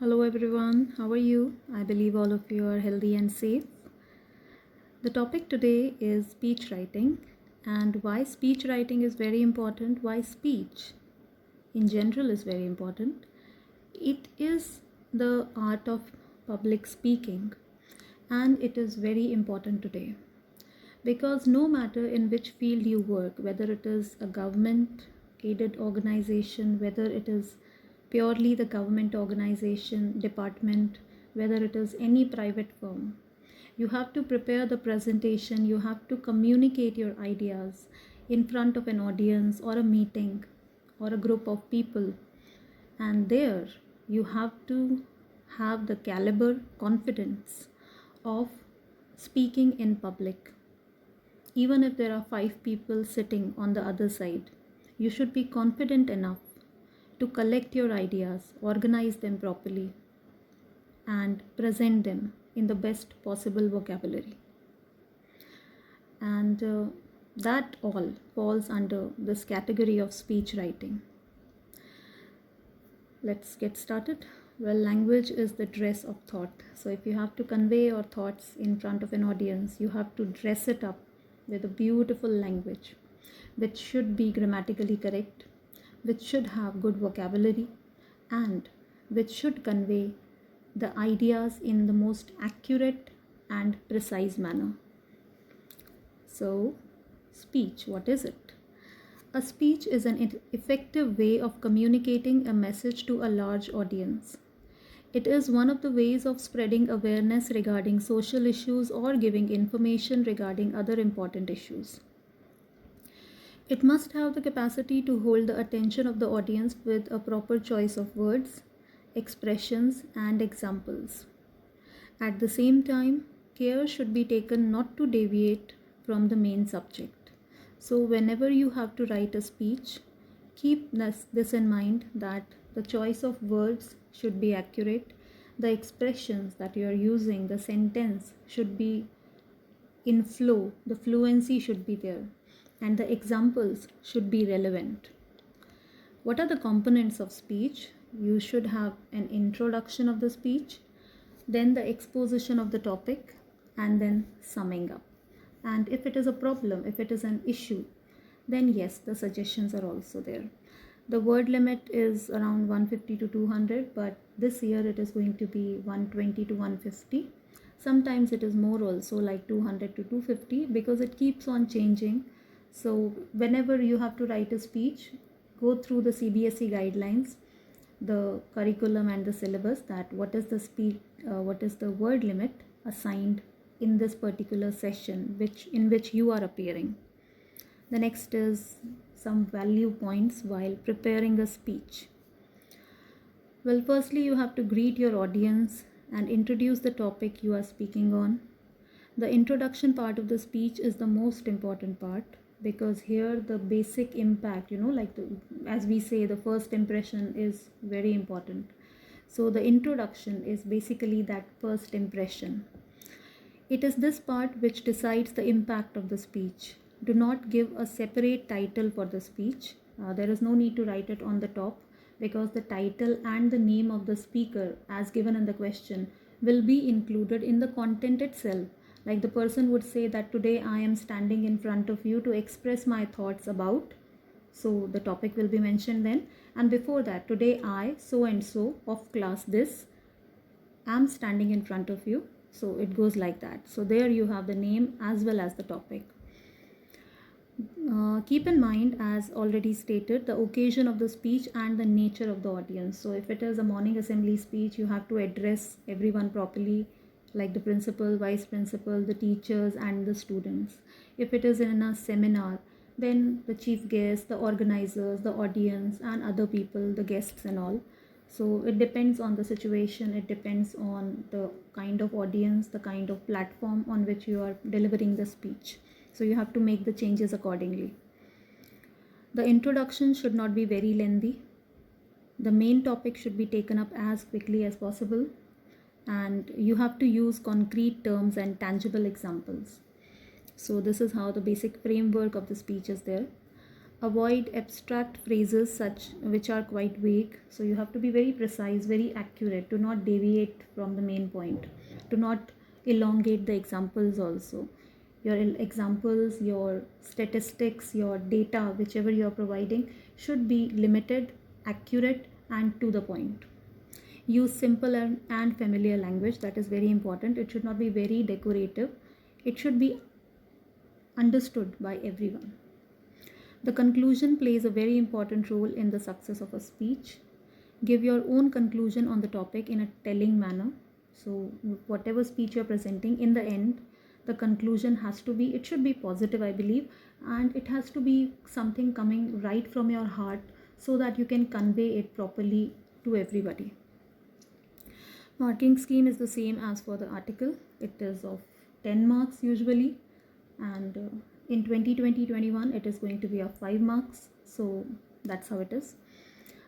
Hello everyone, how are you? I believe all of you are healthy and safe. The topic today is speech writing and why speech writing is very important, why speech in general is very important. It is the art of public speaking and it is very important today because no matter in which field you work, whether it is a government aided organization, whether it is purely the government organization, department, whether it is any private firm, you have to prepare the presentation, you have to communicate your ideas in front of an audience or a meeting or a group of people. And there you have to have the caliber confidence of speaking in public. Even if there are 5 people sitting on the other side, you should be confident enough to collect your ideas, organize them properly, and present them in the best possible vocabulary. And that all falls under this category of speech writing. Let's get started. Well, language is the dress of thought. So if you have to convey your thoughts in front of an audience, you have to dress it up with a beautiful language, which should be grammatically correct, which should have good vocabulary, and which should convey the ideas in the most accurate and precise manner. So, speech, what is it? A speech is an effective way of communicating a message to a large audience. It is one of the ways of spreading awareness regarding social issues or giving information regarding other important issues. It must have the capacity to hold the attention of the audience with a proper choice of words, expressions, and examples. At the same time, care should be taken not to deviate from the main subject. So, whenever you have to write a speech, keep this in mind that the choice of words should be accurate, the expressions that you are using, the sentence should be in flow, the fluency should be there, and the examples should be relevant. What are the components of speech? You should have an introduction of the speech, then the exposition of the topic, and then summing up. And if it is a problem, if it is an issue, then yes, the suggestions are also there. The word limit is around 150 to 200, but this year it is going to be 120 to 150. Sometimes it is more also, like 200 to 250, because it keeps on changing. So whenever you have to write a speech, go through the CBSE guidelines, the curriculum and the syllabus, that what is the word limit assigned in this particular session in which you are appearing. The next is some value points while preparing a speech. Well, firstly, you have to greet your audience and introduce the topic you are speaking on. The introduction part of the speech is the most important part, because here the basic impact, as we say, the first impression is very important. So the introduction is basically that first impression. It is this part which decides the impact of the speech. Do not give a separate title for the speech. There is no need to write it on the top, because the title and the name of the speaker, as given in the question, will be included in the content itself. Like the person would say that today I am standing in front of you to express my thoughts about. So the topic will be mentioned then. And before that, today I, so and so of class this, am standing in front of you. So it goes like that. So there you have the name as well as the topic. Keep in mind, as already stated, the occasion of the speech and the nature of the audience. So if it is a morning assembly speech, you have to address everyone properly, like the principal, vice principal, the teachers and the students. If it is in a seminar, then the chief guest, the organizers, the audience and other people, the guests and all. So it depends on the situation, it depends on the kind of audience, the kind of platform on which you are delivering the speech. So you have to make the changes accordingly. The introduction should not be very lengthy. The main topic should be taken up as quickly as possible. And you have to use concrete terms and tangible examples. So this is how the basic framework of the speech is there. Avoid abstract phrases such which are quite vague. So you have to be very precise, very accurate, to not deviate from the main point, to not elongate the examples also. Your examples, your statistics, your data, whichever you are providing, should be limited, accurate, and to the point. Use simple and familiar language. That is very important. It should not be very decorative. It should be understood by everyone. The conclusion plays a very important role in the success of a speech. Give your own conclusion on the topic in a telling manner. So whatever speech you're presenting, in the end, the conclusion has to be, it should be positive, I believe, and it has to be something coming right from your heart so that you can convey it properly to everybody. Marking scheme is the same as for the article. It is of 10 marks usually, and in 2020-21 it is going to be of 5 marks. So that's how it is.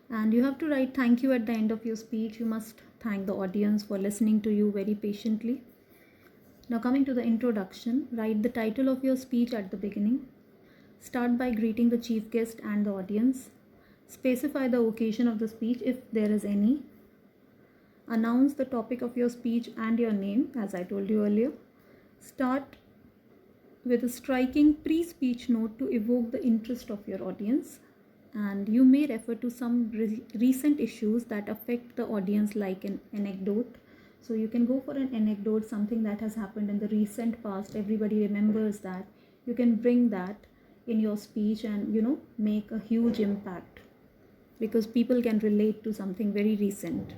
And you have to write thank you at the end of your speech. You must thank the audience for listening to you very patiently. Now coming to the introduction, write the title of your speech at the beginning. Start by greeting the chief guest and the audience. Specify the occasion of the speech if there is any. Announce the topic of your speech and your name, as I told you earlier. Start with a striking pre-speech note to evoke the interest of your audience. And you may refer to some recent issues that affect the audience, like an anecdote. So you can go for an anecdote, something that has happened in the recent past. Everybody remembers that. You can bring that in your speech and, make a huge impact because people can relate to something very recent.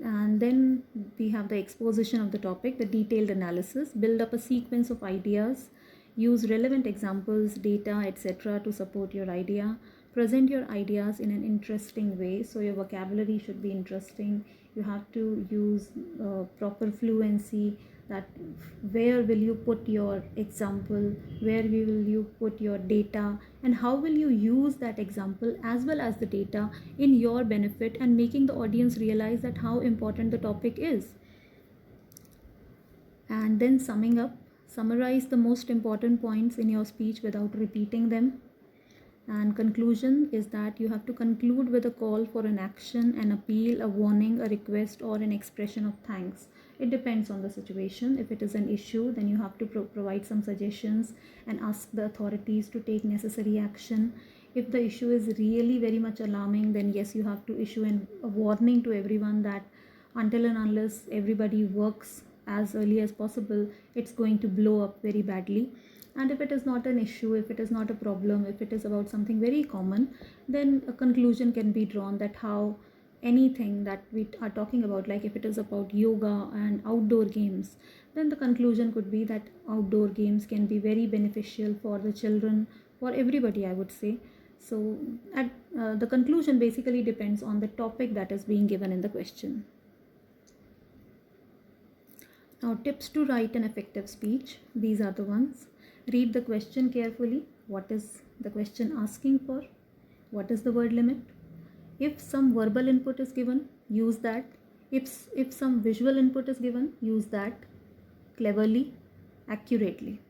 And then we have the exposition of the topic, the detailed analysis. Build up a sequence of ideas. Use relevant examples, data, etc. to support your idea. Present your ideas in an interesting way. So your vocabulary should be interesting. You have to use proper fluency, that where will you put your example, where will you put your data, and how will you use that example as well as the data in your benefit, and making the audience realize that how important the topic is. And then summing up, summarize the most important points in your speech without repeating them. And conclusion is that you have to conclude with a call for an action, an appeal, a warning, a request, or an expression of thanks. It depends on the situation. If it is an issue, then you have to provide some suggestions and ask the authorities to take necessary action. If the issue is really very much alarming, then yes, you have to issue a warning to everyone that until and unless everybody works as early as possible, it's going to blow up very badly. And if it is not an issue, if it is not a problem, if it is about something very common, then a conclusion can be drawn that how anything that we are talking about, like if it is about yoga and outdoor games, then the conclusion could be that outdoor games can be very beneficial for the children, for everybody, I would say. So the conclusion basically depends on the topic that is being given in the question. Now, tips to write an effective speech. These are the ones. Read the question carefully. What is the question asking for? What is the word limit? If some verbal input is given, use that. If some visual input is given, use that cleverly, accurately.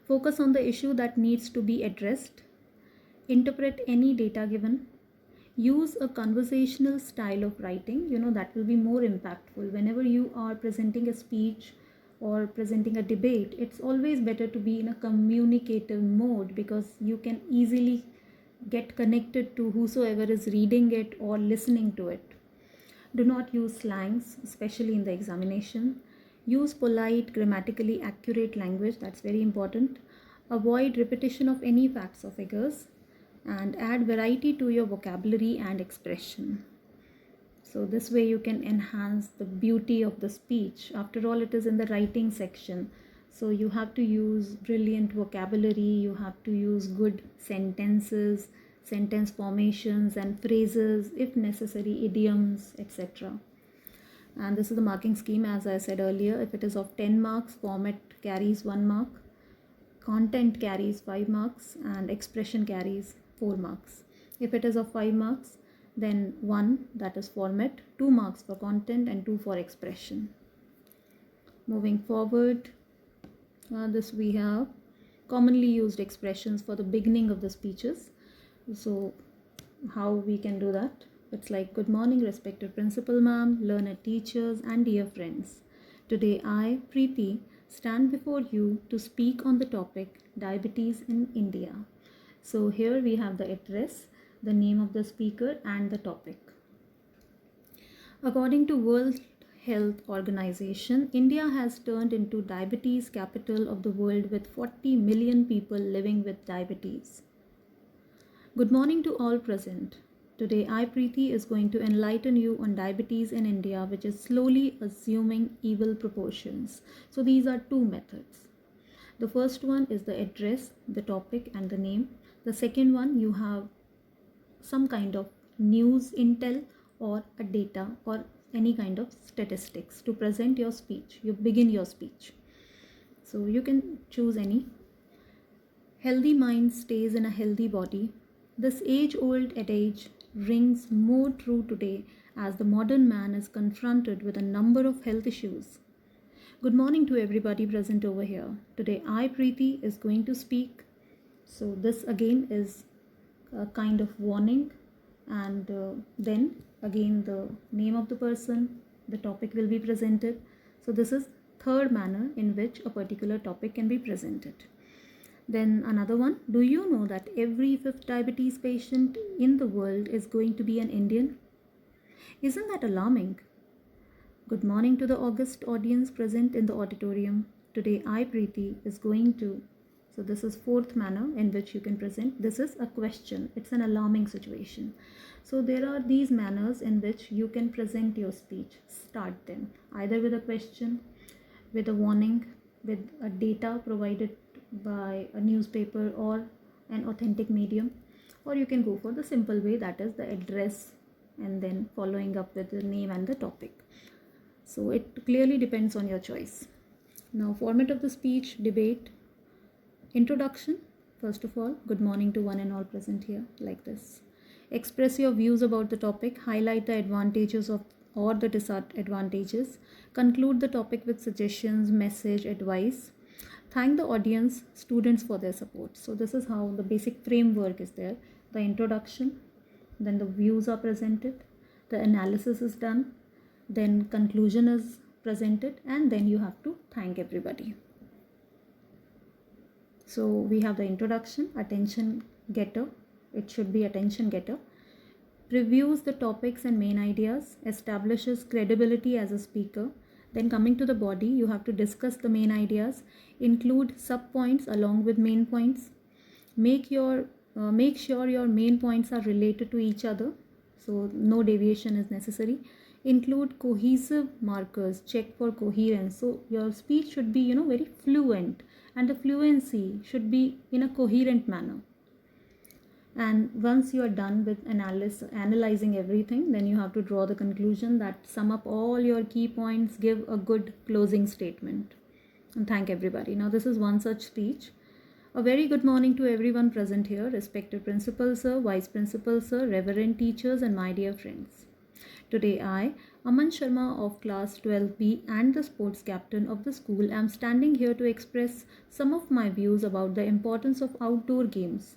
Focus on the issue that needs to be addressed. Interpret any data given. Use a conversational style of writing. That will be more impactful. Whenever you are presenting a speech or presenting a debate, it's always better to be in a communicative mode because you can easily get connected to whosoever is reading it or listening to it. Do not use slangs, especially in the examination. Use polite, grammatically accurate language. That's very important. Avoid repetition of any facts or figures, and add variety to your vocabulary and expression. So this way you can enhance the beauty of the speech. After all, it is in the writing section. So you have to use brilliant vocabulary, you have to use good sentences, sentence formations and phrases, if necessary, idioms, etc. And this is the marking scheme, as I said earlier. If it is of 10 marks, format carries 1 mark, content carries 5 marks, and expression carries 4 marks. If it is of 5 marks, then 1, that is format, 2 marks for content and 2 for expression. Moving forward, this we have commonly used expressions for the beginning of the speeches. So how we can do that? It's like, good morning, respected principal ma'am, learned teachers, and dear friends. Today I, Preeti, stand before you to speak on the topic diabetes in India. So here we have the address, the name of the speaker, and the topic. According to World Health Organization, India has turned into diabetes capital of the world with 40 million people living with diabetes. Good morning to all present. Today I, Preeti, is going to enlighten you on diabetes in India, which is slowly assuming evil proportions. So these are two methods. The first one is the address, the topic, and the name. The second one, you have some kind of news intel or a data or any kind of statistics to present your speech. You begin your speech. So you can choose any. Healthy mind stays in a healthy body. This age-old adage rings more true today as the modern man is confronted with a number of health issues. Good morning to everybody present over here. Today I, Preeti, is going to speak. So this again is a kind of warning, and then again the name of the person, the topic will be presented. So this is third manner in which a particular topic can be presented. Then another one, do you know that every fifth diabetes patient in the world is going to be an Indian? Isn't that alarming? Good morning to the august audience present in the auditorium. Today I, Preeti, is going to, so this is fourth manner in which you can present. This is a question. It's an alarming situation. So there are these manners in which you can present your speech. Start them either with a question, with a warning, with a data provided by a newspaper or an authentic medium, or you can go for the simple way, that is the address and then following up with the name and the topic. So it clearly depends on your choice. Now, format of the speech, debate, introduction. First of all, good morning to one and all present here, like this. Express your views about the topic, highlight the advantages of or the disadvantages, conclude the topic with suggestions, message, advice. Thank the audience, students for their support. So this is how the basic framework is there. The introduction, then the views are presented, the analysis is done, then conclusion is presented, and then you have to thank everybody. So we have the introduction, attention getter. It should be attention getter. Reviews the topics and main ideas, establishes credibility as a speaker. Then coming to the body, you have to discuss the main ideas, include sub-points along with main points. Make sure your main points are related to each other, so no deviation is necessary. Include cohesive markers, check for coherence. So your speech should be very fluent, and the fluency should be in a coherent manner. And once you are done with analyzing everything, then you have to draw the conclusion that sum up all your key points, give a good closing statement, and thank everybody. Now this is one such speech. A very good morning to everyone present here, respected principal sir, vice principal sir, reverend teachers, and my dear friends. Today I, Aman Sharma of class 12B and the sports captain of the school, am standing here to express some of my views about the importance of outdoor games.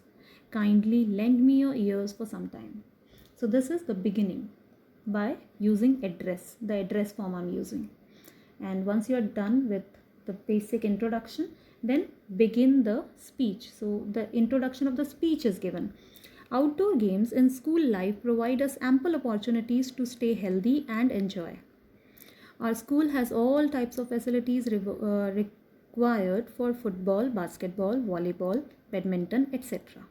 Kindly lend me your ears for some time. So this is the beginning by using address, the address form I'm using. And once you are done with the basic introduction, then begin the speech. So the introduction of the speech is given. Outdoor games in school life provide us ample opportunities to stay healthy and enjoy. Our school has all types of facilities required for football, basketball, volleyball, badminton, etc.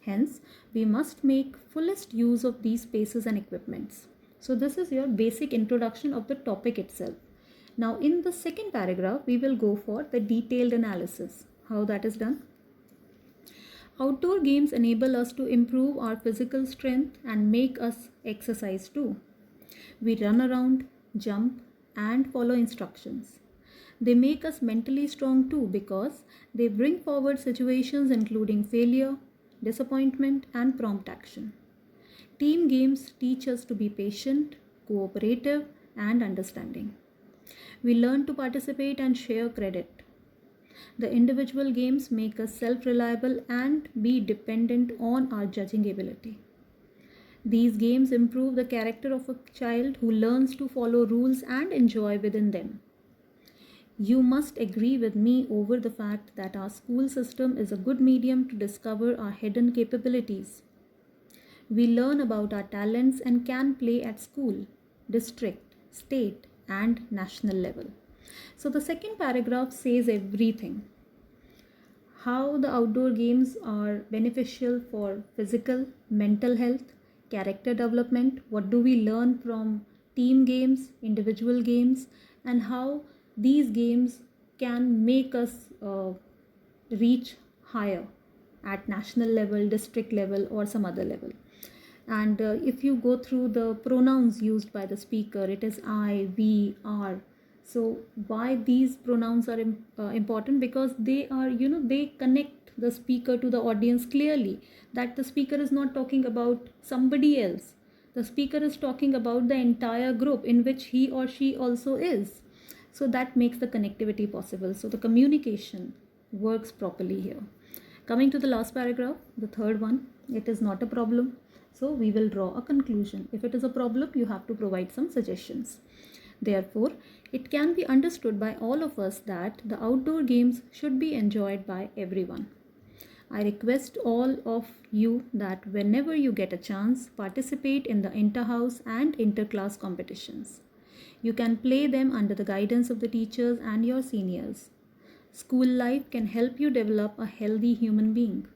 Hence, we must make fullest use of these spaces and equipments. So this is your basic introduction of the topic itself. Now in the second paragraph, we will go for the detailed analysis. How that is done? Outdoor games enable us to improve our physical strength and make us exercise too. We run around, jump, and follow instructions. They make us mentally strong too because they bring forward situations including failure, disappointment, and prompt action. Team games teach us to be patient, cooperative, and understanding. We learn to participate and share credit. The individual games make us self-reliable and be dependent on our judging ability. These games improve the character of a child who learns to follow rules and enjoy within them. You must agree with me over the fact that our school system is a good medium to discover our hidden capabilities. We learn about our talents and can play at school, district, state, and national level. So the second paragraph says everything. How the outdoor games are beneficial for physical, mental health, character development, what do we learn from team games, individual games, and how these games can make us reach higher at national level, district level, or some other level. And if you go through the pronouns used by the speaker, it is I, we, are. So why these pronouns are important? Because they are, they connect the speaker to the audience clearly, that the speaker is not talking about somebody else. The speaker is talking about the entire group in which he or she also is. So that makes the connectivity possible. So the communication works properly here. Coming to the last paragraph, the third one, it is not a problem. So we will draw a conclusion. If it is a problem, you have to provide some suggestions. Therefore, it can be understood by all of us that the outdoor games should be enjoyed by everyone. I request all of you that whenever you get a chance, participate in the inter-house and inter-class competitions. You can play them under the guidance of the teachers and your seniors. School life can help you develop a healthy human being.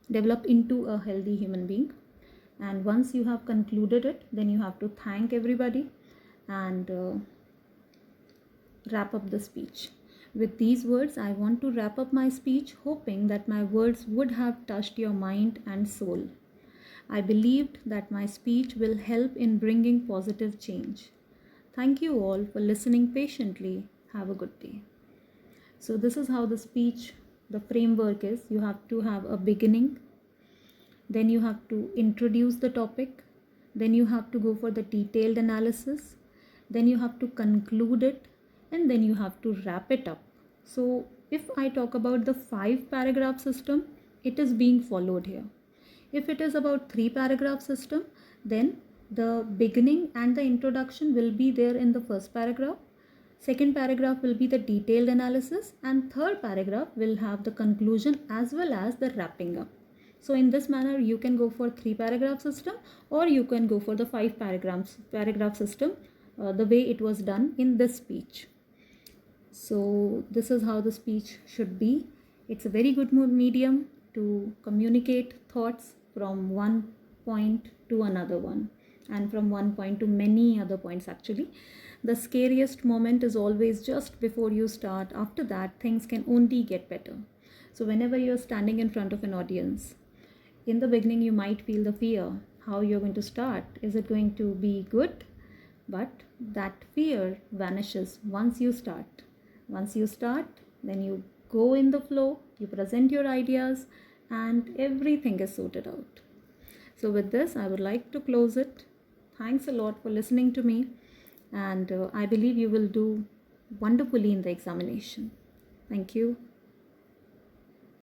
Develop into a healthy human being. And once you have concluded it, then you have to thank everybody and wrap up the speech. With these words, I want to wrap up my speech, hoping that my words would have touched your mind and soul. I believed that my speech will help in bringing positive change. Thank you all for listening patiently. Have a good day. So this is how the speech, the framework is. You have to have a beginning, then you have to introduce the topic, then you have to go for the detailed analysis, then you have to conclude it, and then you have to wrap it up. So if I talk about the 5-paragraph system, it is being followed here. If it is about 3-paragraph system, then the beginning and the introduction will be there in the first paragraph. Second paragraph will be the detailed analysis, and third paragraph will have the conclusion as well as the wrapping up. So in this manner, you can go for 3-paragraph system, or you can go for the 5-paragraph system, the way it was done in this speech. So this is how the speech should be. It's a very good medium to communicate thoughts from one point to another one, and from one point to many other points actually. The scariest moment is always just before you start. After that, things can only get better. So whenever you're standing in front of an audience, in the beginning you might feel the fear, how you're going to start, is it going to be good? But that fear vanishes once you start. Once you start, then you go in the flow, you present your ideas, and everything is sorted out. So with this, I would like to close it. Thanks a lot for listening to me, and I believe you will do wonderfully in the examination. Thank you.